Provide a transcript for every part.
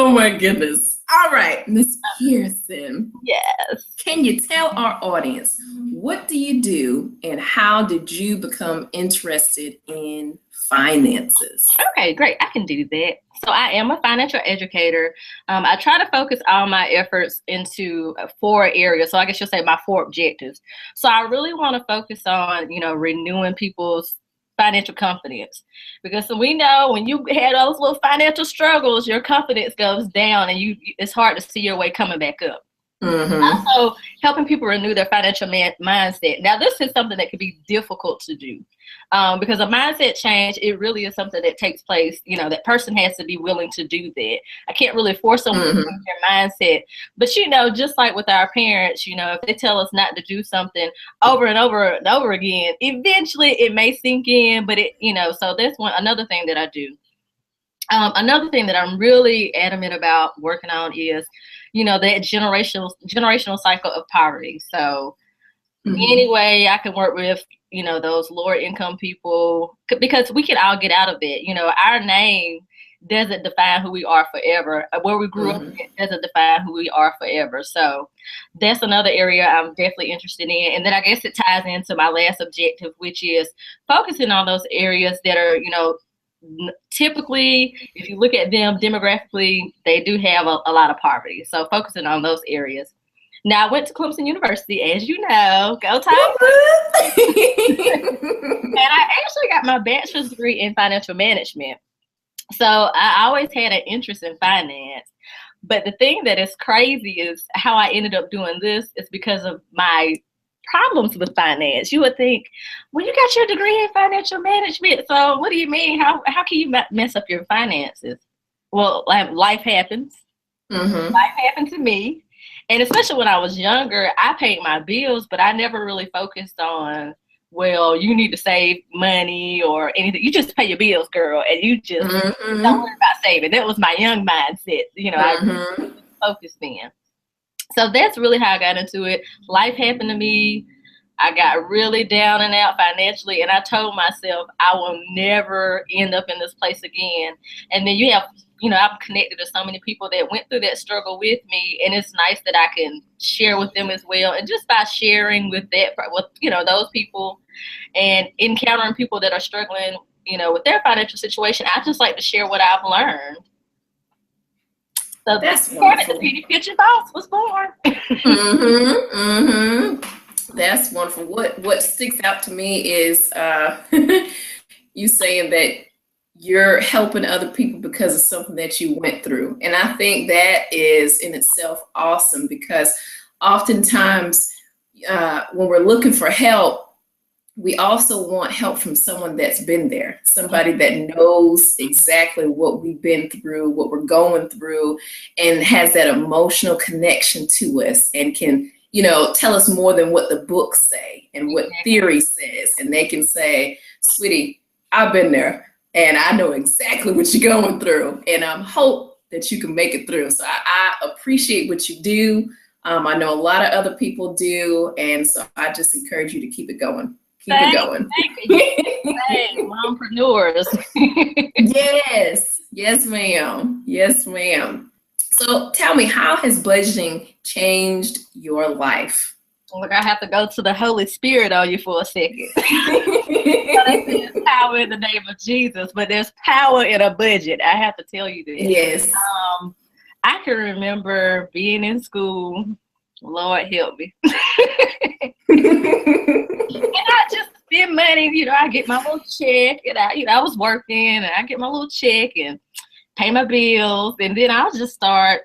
Oh my goodness. All right, Miss Pearson, Yes. can you tell our audience, what do you do and how did you become interested in finances? Okay, great. I can do that. So I am a financial educator. I try to focus all my efforts into four areas. So I guess you'll say my four objectives. So I really want to focus on, renewing people's financial confidence, because we know when you had those little financial struggles, your confidence goes down and it's hard to see your way coming back up. Mm-hmm. Also, helping people renew their financial mindset. Now, this is something that can be difficult to do, because a mindset change, it really is something that takes place. That person has to be willing to do that. I can't really force someone to change their mindset. But, just like with our parents, if they tell us not to do something over and over and over again, eventually it may sink in. But so that's another thing that I do. Another thing that I'm really adamant about working on is, that generational cycle of poverty. So any way I can work with, those lower income people, because we can all get out of it. Our name doesn't define who we are forever. Where we grew up doesn't define who we are forever. So that's another area I'm definitely interested in. And then I guess it ties into my last objective, which is focusing on those areas that are, typically, if you look at them demographically, they do have a lot of poverty. So focusing on those areas. Now, I went to Clemson University, as you know. Go Tigers! And I actually got my bachelor's degree in financial management. So I always had an interest in finance. But the thing that is crazy is how I ended up doing this is because of my problems with finance. You would think, well, you got your degree in financial management, so what do you mean? How can you mess up your finances? Well, life happens. Life happened to me, and especially when I was younger, I paid my bills, but I never really focused on, well, you need to save money or anything. You just pay your bills, girl, and you just don't worry about saving. That was my young mindset. I really focused then. So that's really how I got into it. Life happened to me. I got really down and out financially, and I told myself I will never end up in this place again. And then you have, I'm connected to so many people that went through that struggle with me, and it's nice that I can share with them as well. And just by sharing with those people and encountering people that are struggling, with their financial situation, I just like to share what I've learned. So that's where the Petey Pitcher Boss was born. That's wonderful. What sticks out to me is you saying that you're helping other people because of something that you went through. And I think that is in itself awesome, because oftentimes when we're looking for help, we also want help from someone that's been there, somebody that knows exactly what we've been through, what we're going through, and has that emotional connection to us and can, tell us more than what the books say and what theory says. And they can say, sweetie, I've been there and I know exactly what you're going through, and I hope that you can make it through. So I appreciate what you do. I know a lot of other people do. And so I just encourage you to keep it going. Keep it going. Hey, mompreneurs. Yes, ma'am. Yes, ma'am. So tell me, how has budgeting changed your life? Look, I have to go to the Holy Spirit on you for a second. There's power in the name of Jesus, but there's power in a budget. I have to tell you this. Yes. I can remember being in school. Lord help me. And I just spend money, I get my little check, and I was working, and I get my little check and pay my bills, and then I'll just start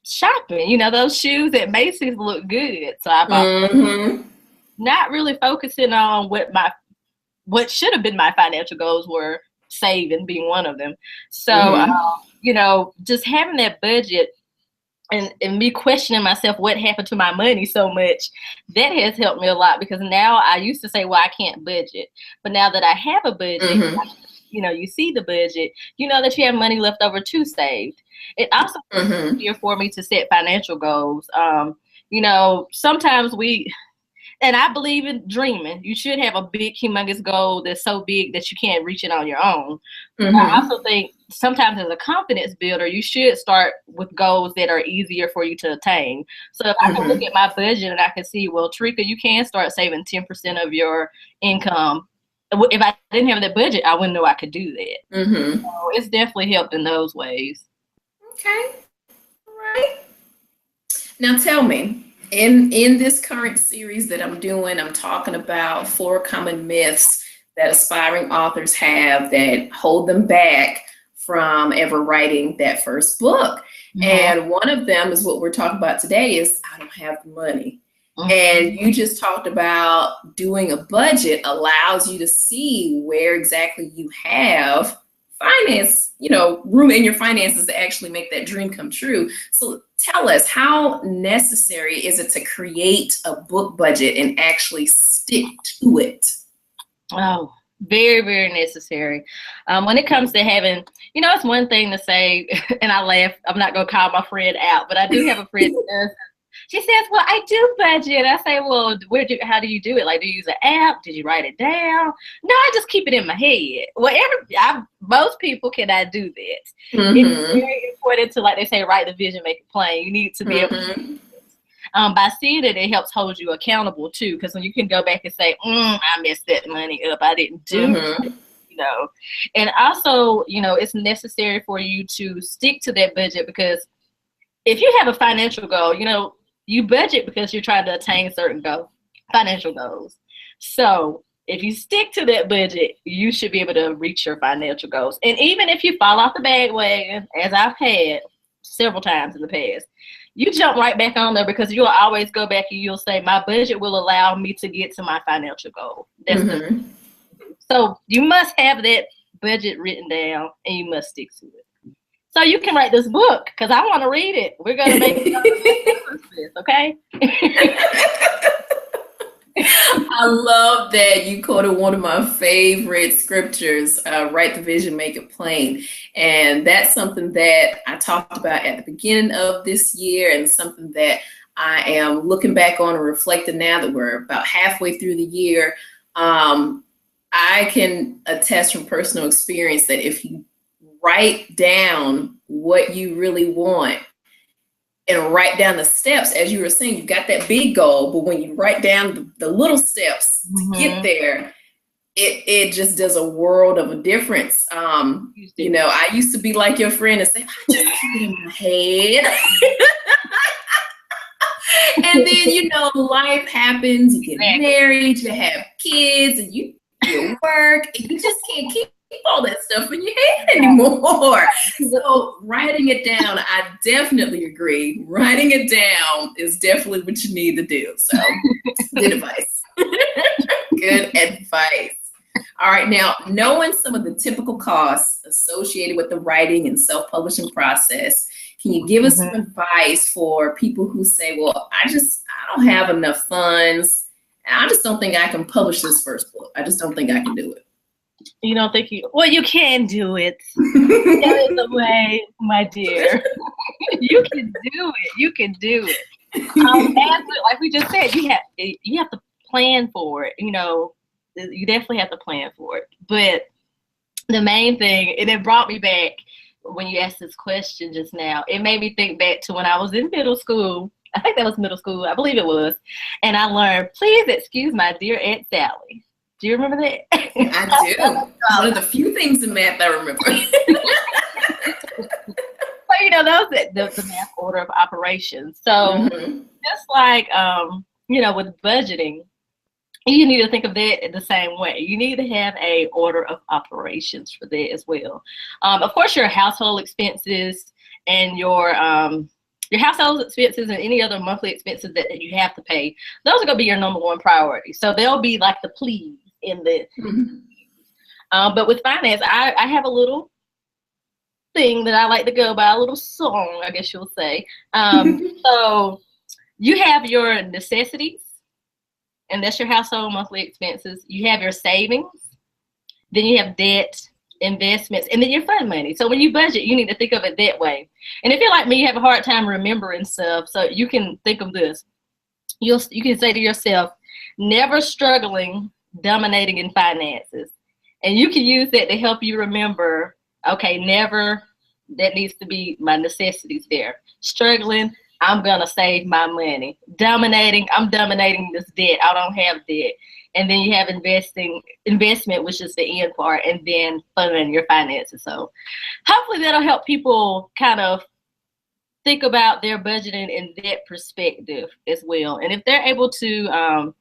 shopping. Those shoes at Macy's look good, so I bought not really focusing on what should have been my financial goals were, saving being one of them. So just having that budget. And me questioning myself, what happened to my money so much, that has helped me a lot, because now I used to say, well, I can't budget. But now that I have a budget, you see the budget, that you have money left over to save. It also is easier for me to set financial goals. Sometimes and I believe in dreaming. You should have a big, humongous goal that's so big that you can't reach it on your own. I also think sometimes as a confidence builder, you should start with goals that are easier for you to attain. So if I can look at my budget and I can see, well, Tareka, you can start saving 10% of your income. If I didn't have that budget, I wouldn't know I could do that. So it's definitely helped in those ways. Okay. All right. Now tell me, in this current series that I'm doing, I'm talking about 4 common myths that aspiring authors have that hold them back from ever writing that first book. And one of them is what we're talking about today is I don't have the money. And you just talked about doing a budget allows you to see where exactly you have finance, room in your finances to actually make that dream come true. So tell us, how necessary is it to create a book budget and actually stick to it? Oh, very, very necessary. When it comes to having, it's one thing to say, and I laugh, I'm not going to call my friend out, but I do have a friend that does. She says, well, I do budget. I say, well, how do you do it? Like, do you use an app? Did you write it down? No, I just keep it in my head. Well, most people cannot do that. It's very important to, like they say, write the vision, make it plain. You need to be able to do this. By seeing it, it helps hold you accountable, too, because when you can go back and say, I messed that money up. I didn't do it. And also, it's necessary for you to stick to that budget, because if you have a financial goal, you budget because you're trying to attain certain financial goals. So if you stick to that budget, you should be able to reach your financial goals. And even if you fall off the bandwagon, as I've had several times in the past, you jump right back on there, because you'll always go back and you'll say, my budget will allow me to get to my financial goal. So you must have that budget written down and you must stick to it. So you can write this book, because I want to read it. We're going to make it, okay? I love that you quoted one of my favorite scriptures, write the vision, make it plain. And that's something that I talked about at the beginning of this year, and something that I am looking back on and reflecting now that we're about halfway through the year. I can attest from personal experience that if you write down what you really want and write down the steps, as you were saying, you got that big goal, but when you write down the little steps to get there, it just does a world of a difference. I used to be like your friend and say, I just keep it in my head. And then, life happens, you get married, you have kids, and you work, and you just can't keep all that stuff in your head anymore. So writing it down, I definitely agree. Writing it down is definitely what you need to do. So good advice. Good advice. All right, now, knowing some of the typical costs associated with the writing and self-publishing process, can you give us some advice for people who say, well, I don't have enough funds, and I just don't think I can publish this first book. I just don't think I can do it. You don't think well, you can do it. That is the way, my dear. You can do it. You can do it. Like we just said, you have to plan for it. You definitely have to plan for it. But the main thing, and it brought me back when you asked this question just now, it made me think back to when I was in middle school. I think that was middle school. I believe it was. And I learned, please excuse my dear Aunt Sally. Do you remember that? I do. One of the few things in math I remember. So, those the math order of operations. So just like, with budgeting, you need to think of that the same way. You need to have a order of operations for that as well. Of course, your household expenses and your household expenses and any other monthly expenses that you have to pay, those are going to be your number one priority. So they'll be like the please in the but with finance, I have a little thing that I like to go by, a little song, I guess you'll say. So you have your necessities, and that's your household monthly expenses. You have your savings, then you have debt, investments, and then your fund money. So when you budget, you need to think of it that way. And if you're like me, you have a hard time remembering stuff, so you can think of this. You can say to yourself, never struggling, dominating in finances. And you can use that to help you remember Okay, never, that needs to be my necessities there. Struggling, I'm gonna save my money. Dominating, I'm dominating this debt. I don't have debt. And then you have investment, which is the end part, and then fund your finances. So hopefully that'll help people kind of think about their budgeting in that perspective as well. And if they're able to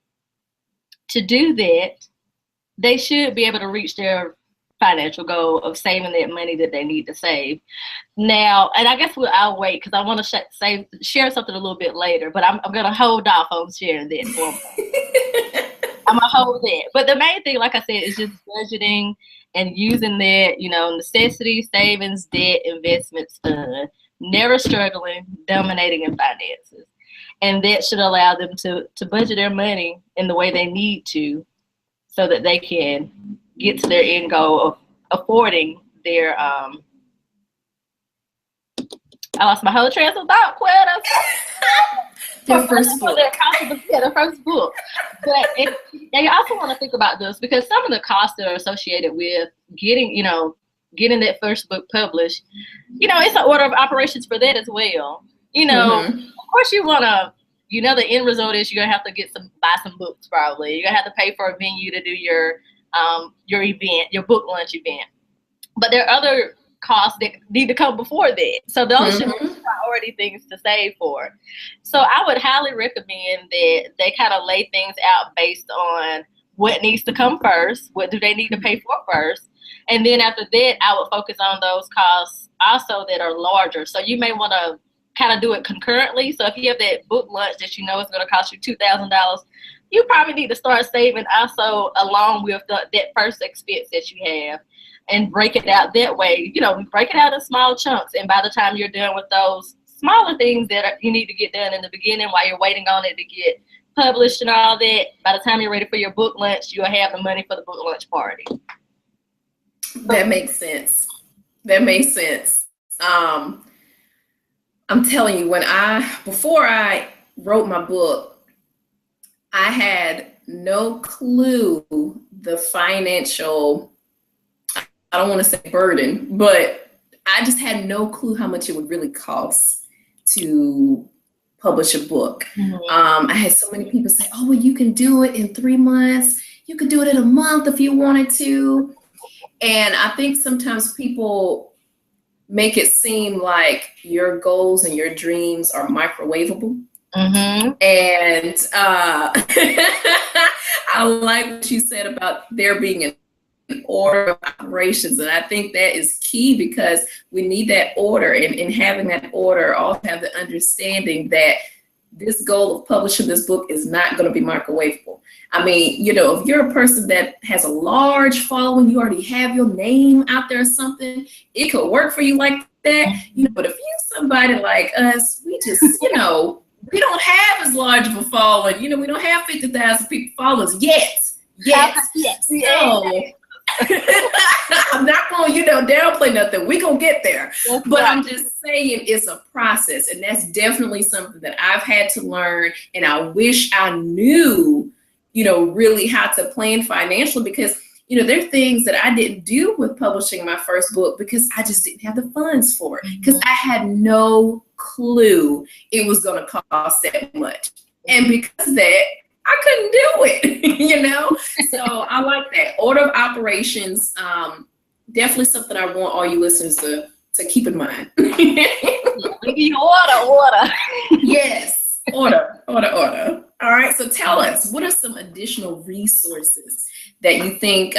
do that, they should be able to reach their financial goal of saving that money that they need to save. Now, and I guess I'll wait because I want to share something a little bit later, but I'm going to hold off on sharing that for a moment. I'm going to hold that. But the main thing, like I said, is just budgeting and using that, necessity, savings, debt, investments, never struggling, dominating in finances. And that should allow them to budget their money in the way they need to so that they can get to their end goal of affording their I lost my whole train of thought, Their first book. Their first book. But you also want to think about this because some of the costs that are associated with getting that first book published, it's an order of operations for that as well. Of course you want to, the end result is you're going to have to buy some books probably. You're going to have to pay for a venue to do your event, your book launch event. But there are other costs that need to come before that. So those should be priority things to save for. So I would highly recommend that they kind of lay things out based on what needs to come first, what do they need to pay for first. And then after that, I would focus on those costs also that are larger. So you may want to kind of do it concurrently. So if you have that book launch that you know is going to cost you $2,000, you probably need to start saving also along with that first expense that you have and break it out that way. Break it out in small chunks. And by the time you're done with those smaller things that you need to get done in the beginning while you're waiting on it to get published and all that, by the time you're ready for your book launch, you'll have the money for the book launch party. That makes sense. I'm telling you, before I wrote my book, I had no clue the financial, I don't want to say burden, but I just had no clue how much it would really cost to publish a book. I had so many people say, oh, well, you can do it in 3 months. You could do it in a month if you wanted to. And I think sometimes people make it seem like your goals and your dreams are microwavable. And I like what you said about there being an order of operations. And I think that is key because we need that order. And in having that order, also have the understanding that this goal of publishing this book is not going to be microwavable. I mean, if you're a person that has a large following, you already have your name out there or something, it could work for you like that. But if you're somebody like us, we just, we don't have as large of a following. We don't have 50,000 people followers yet. So I'm not going to, downplay nothing. We're going to get there. But I'm just saying it's a process. And that's definitely something that I've had to learn. And I wish I knew, really how to plan financially because, there are things that I didn't do with publishing my first book because I just didn't have the funds for it. Because I had no clue it was going to cost that much. And because of that, I couldn't do it, So I like that. Order of operations, definitely something I want all you listeners to keep in mind. Order. Yes, order. All right, so tell us, what are some additional resources that you think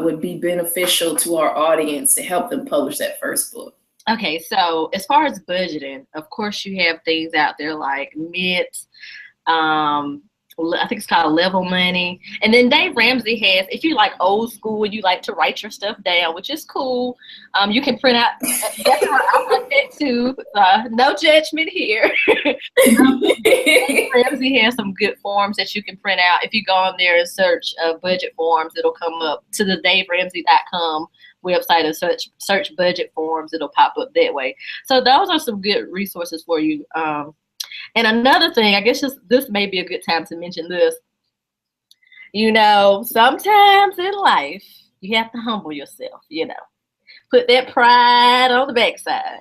would be beneficial to our audience to help them publish that first book? Okay, so as far as budgeting, of course you have things out there like Mint, I think it's called Level Money. And then Dave Ramsey has, if you like old school, you like to write your stuff down, which is cool. You can print out, that's what I like that too. No judgment here. Dave Ramsey has some good forms that you can print out. If you go on there and search budget forms, it'll come up to the DaveRamsey.com website and search budget forms. It'll pop up that way. So those are some good resources for you. And another thing, I guess this may be a good time to mention this. Sometimes in life, you have to humble yourself, put that pride on the backside.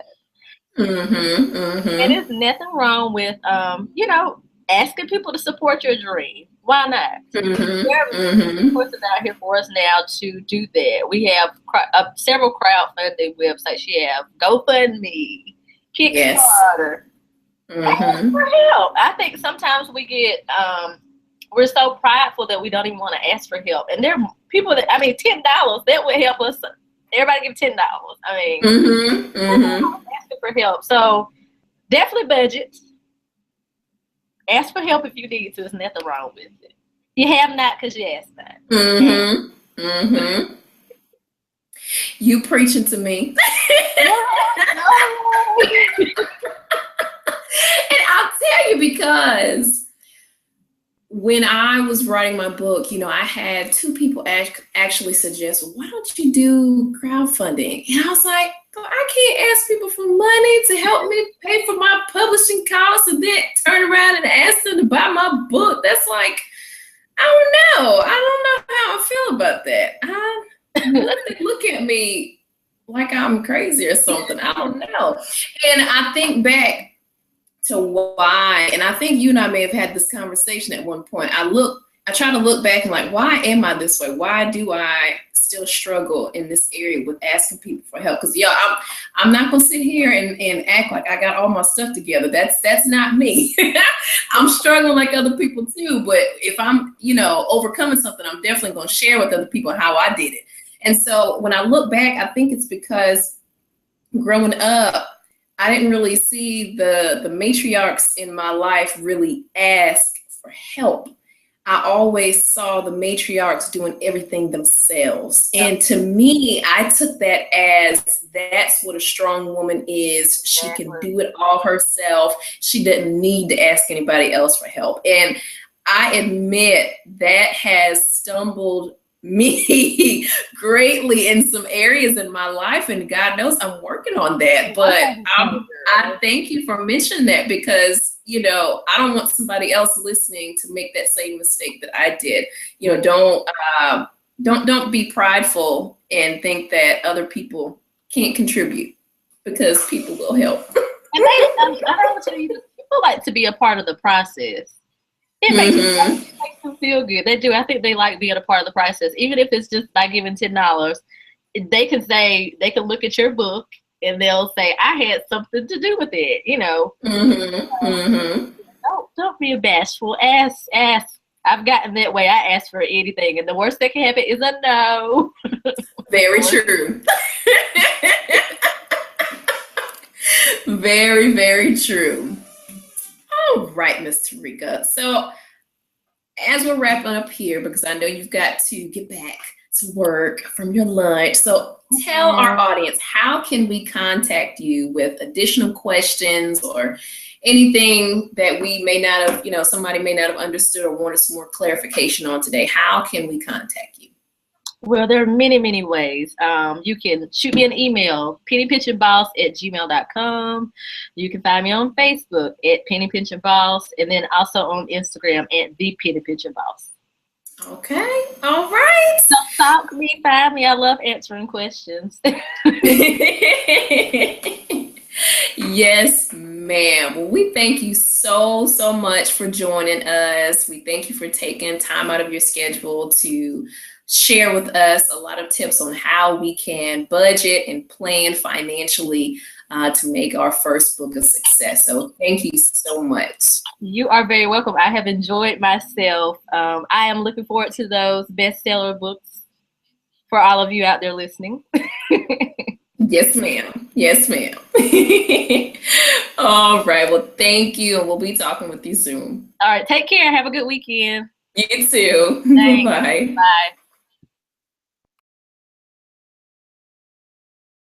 Mm-hmm, mm-hmm. And there's nothing wrong with, asking people to support your dream. Why not? Mm-hmm, There are resources out here for us now to do that. We have several crowdfunding websites. You have GoFundMe, Kickstarter. Ask for help. I think sometimes we get, we're so prideful that we don't even want to ask for help. And there are people that, $10, that would help us. Everybody give $10. Asking for help. So definitely budget. Ask for help if you need to. There's nothing wrong with it. You have not because you asked not. You preaching to me. And I'll tell you, because when I was writing my book, I had 2 people actually suggest, well, why don't you do crowdfunding? And I was like, I can't ask people for money to help me pay for my publishing costs and then turn around and ask them to buy my book. That's like, I don't know how I feel about that. They look at me like I'm crazy or something. I don't know. And I think back to why, and I think you and I may have had this conversation at one point. I try to look back and like, why am I this way? Why do I still struggle in this area with asking people for help? Because I'm not gonna sit here and act like I got all my stuff together. That's not me. I'm struggling like other people too. But if I'm, overcoming something, I'm definitely gonna share with other people how I did it. And so when I look back, I think it's because growing up, I didn't really see the matriarchs in my life really ask for help. I always saw the matriarchs doing everything themselves. And to me, I took that as that's what a strong woman is. She can do it all herself. She doesn't need to ask anybody else for help. And I admit that has stumbled me greatly in some areas in my life, and God knows I'm working on that. But I thank you for mentioning that, because I don't want somebody else listening to make that same mistake that I did. Don't be prideful and think that other people can't contribute, because people will help. And I don't tell you, people like to be a part of the process. It makes them feel good. They do. I think they like being a part of the process, even if it's just by giving $10. They can look at your book and they'll say, I had something to do with it. Don't be bashful. Ask. I've gotten that way. I ask for anything, and the worst that can happen is a no. Very true. Very, very true. All right, Miss Tareka. So as we're wrapping up here, because I know you've got to get back to work from your lunch, so tell our audience, how can we contact you with additional questions or anything that we may not have, somebody may not have understood or wanted some more clarification on today? How can we contact you? Well, there are many, many ways. You can shoot me an email, pennypinchingboss@gmail.com. You can find me on Facebook at Penny Pinching Boss, and then also on Instagram at The Penny Pinching Boss. Okay. All right. So talk to me, find me. I love answering questions. Yes, ma'am. Well, we thank you so much for joining us. We thank you for taking time out of your schedule to share with us a lot of tips on how we can budget and plan financially to make our first book a success. So thank you so much. You are very welcome. I have enjoyed myself. I am looking forward to those bestseller books for all of you out there listening. Yes, ma'am. Yes, ma'am. All right. Well, thank you. And we'll be talking with you soon. All right. Take care. Have a good weekend. You too. Thanks. Bye. Bye.